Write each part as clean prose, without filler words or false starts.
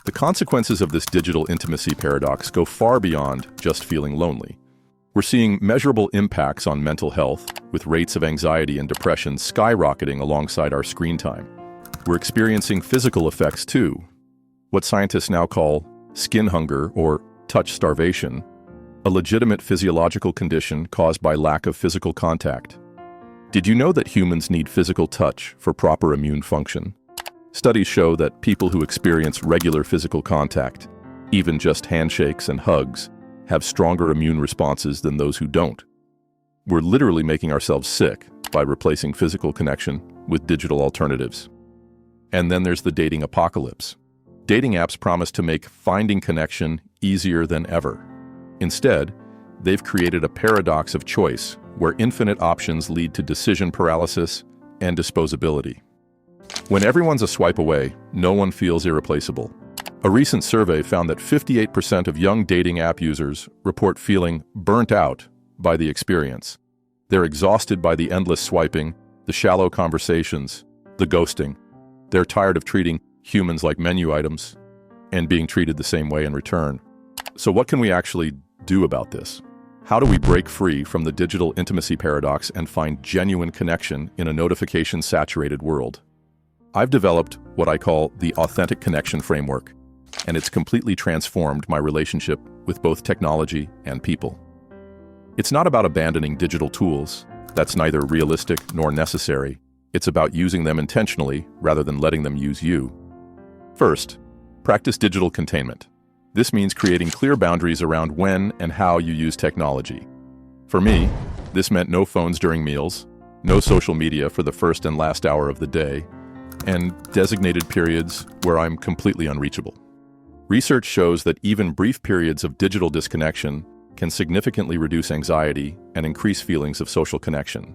The consequences of this digital intimacy paradox go far beyond just feeling lonely. We're seeing measurable impacts on mental health, with rates of anxiety and depression skyrocketing alongside our screen time. We're experiencing physical effects too, what scientists now call skin hunger or touch starvation, a legitimate physiological condition caused by lack of physical contact. Did you know that humans need physical touch for proper immune function? Studies show that people who experience regular physical contact, even just handshakes and hugs, have stronger immune responses than those who don't. We're literally making ourselves sick by replacing physical connection with digital alternatives. And then there's the dating apocalypse. Dating apps promise to make finding connection easier than ever. Instead, they've created a paradox of choice where infinite options lead to decision paralysis and disposability. When everyone's a swipe away, no one feels irreplaceable. A recent survey found that 58% of young dating app users report feeling burnt out by the experience. They're exhausted by the endless swiping, the shallow conversations, the ghosting. They're tired of treating humans like menu items and being treated the same way in return. So what can we actually do about this? How do we break free from the digital intimacy paradox and find genuine connection in a notification-saturated world? I've developed what I call the authentic connection framework, and it's completely transformed my relationship with both technology and people. It's not about abandoning digital tools. That's neither realistic nor necessary. It's about using them intentionally rather than letting them use you. First, practice digital containment. This means creating clear boundaries around when and how you use technology. For me, this meant no phones during meals, no social media for the first and last hour of the day, and designated periods where I'm completely unreachable. Research shows that even brief periods of digital disconnection can significantly reduce anxiety and increase feelings of social connection.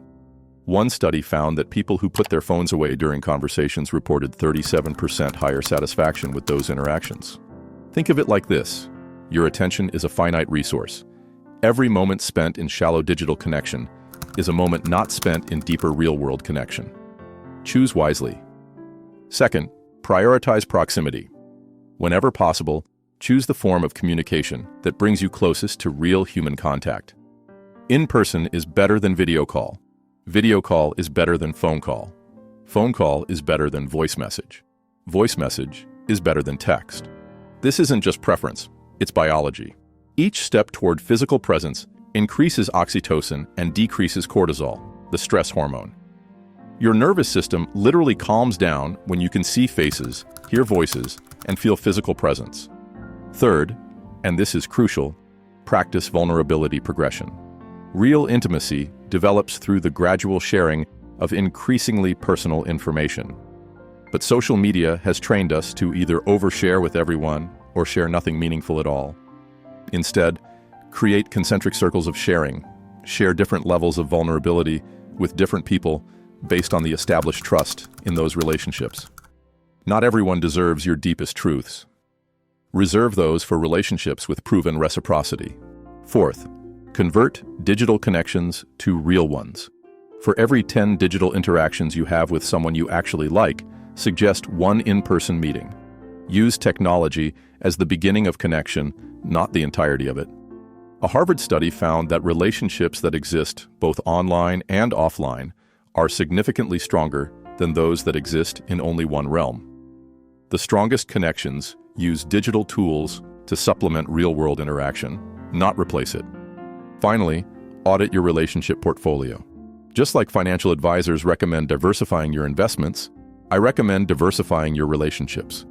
One study found that people who put their phones away during conversations reported 37% higher satisfaction with those interactions. Think of it like this: your attention is a finite resource. Every moment spent in shallow digital connection is a moment not spent in deeper real-world connection. Choose wisely. Second, prioritize proximity. Whenever possible, choose the form of communication that brings you closest to real human contact. In-person is better than video call. Video call is better than phone call. Phone call is better than voice message. Voice message is better than text. This isn't just preference, it's biology. Each step toward physical presence increases oxytocin and decreases cortisol, the stress hormone. Your nervous system literally calms down when you can see faces, hear voices, and feel physical presence. Third, and this is crucial, practice vulnerability progression. Real intimacy develops through the gradual sharing of increasingly personal information. But social media has trained us to either overshare with everyone or share nothing meaningful at all. Instead, create concentric circles of sharing. Share different levels of vulnerability with different people based on the established trust in those relationships. Not everyone deserves your deepest truths. Reserve those for relationships with proven reciprocity. Fourth, convert digital connections to real ones. For every 10 digital interactions you have with someone you actually like, suggest one in-person meeting. Use technology as the beginning of connection, not the entirety of it. A Harvard study found that relationships that exist both online and offline are significantly stronger than those that exist in only one realm. The strongest connections use digital tools to supplement real-world interaction, not replace it. Finally, audit your relationship portfolio. Just like financial advisors recommend diversifying your investments, I recommend diversifying your relationships.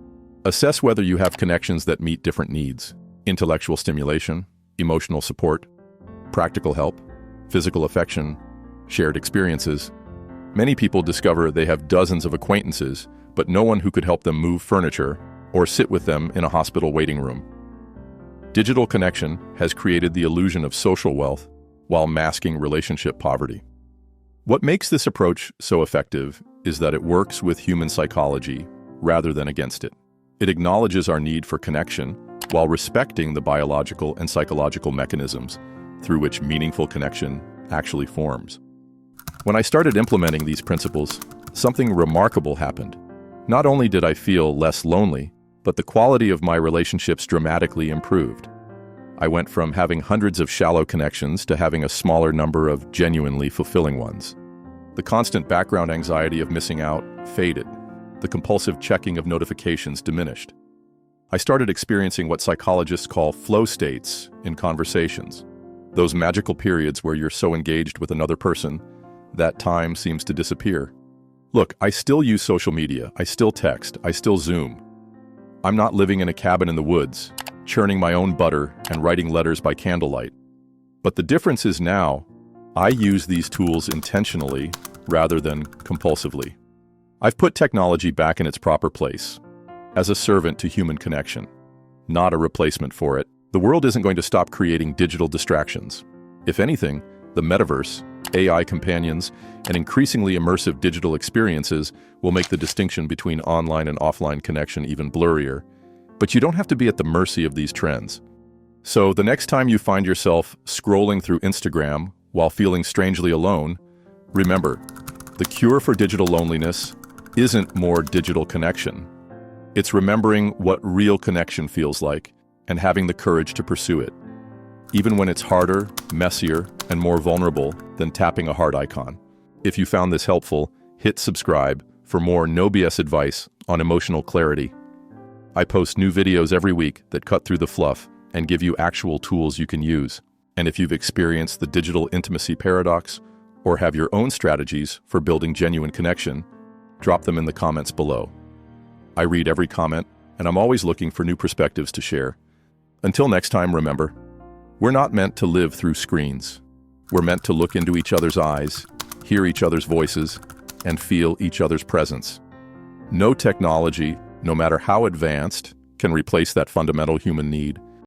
Assess whether you have connections that meet different needs: intellectual stimulation, emotional support, practical help, physical affection, shared experiences. Many people discover they have dozens of acquaintances, but no one who could help them move furniture or sit with them in a hospital waiting room. Digital connection has created the illusion of social wealth while masking relationship poverty. What makes this approach so effective is that it works with human psychology rather than against it. It acknowledges our need for connection while respecting the biological and psychological mechanisms through which meaningful connection actually forms. When I started implementing these principles, something remarkable happened. Not only did I feel less lonely, but the quality of my relationships dramatically improved. I went from having hundreds of shallow connections to having a smaller number of genuinely fulfilling ones. The constant background anxiety of missing out faded. The compulsive checking of notifications diminished. I started experiencing what psychologists call flow states in conversations. Those magical periods where you're so engaged with another person that time seems to disappear. Look, I still use social media, I still text, I still Zoom. I'm not living in a cabin in the woods, churning my own butter and writing letters by candlelight. But the difference is now, I use these tools intentionally rather than compulsively. I've put technology back in its proper place, as a servant to human connection, not a replacement for it. The world isn't going to stop creating digital distractions. If anything, the metaverse, AI companions, and increasingly immersive digital experiences will make the distinction between online and offline connection even blurrier. But you don't have to be at the mercy of these trends. So the next time you find yourself scrolling through Instagram while feeling strangely alone, remember, the cure for digital loneliness isn't more digital connection. It's remembering what real connection feels like and having the courage to pursue it, even when it's harder, messier, and more vulnerable than tapping a heart icon. If you found this helpful, hit subscribe for more no BS advice on emotional clarity. I post new videos every week that cut through the fluff and give you actual tools you can use. And if you've experienced the digital intimacy paradox or have your own strategies for building genuine connection, drop them in the comments below. I read every comment, and I'm always looking for new perspectives to share. Until next time, remember, we're not meant to live through screens. We're meant to look into each other's eyes, hear each other's voices, and feel each other's presence. No technology, no matter how advanced, can replace that fundamental human need.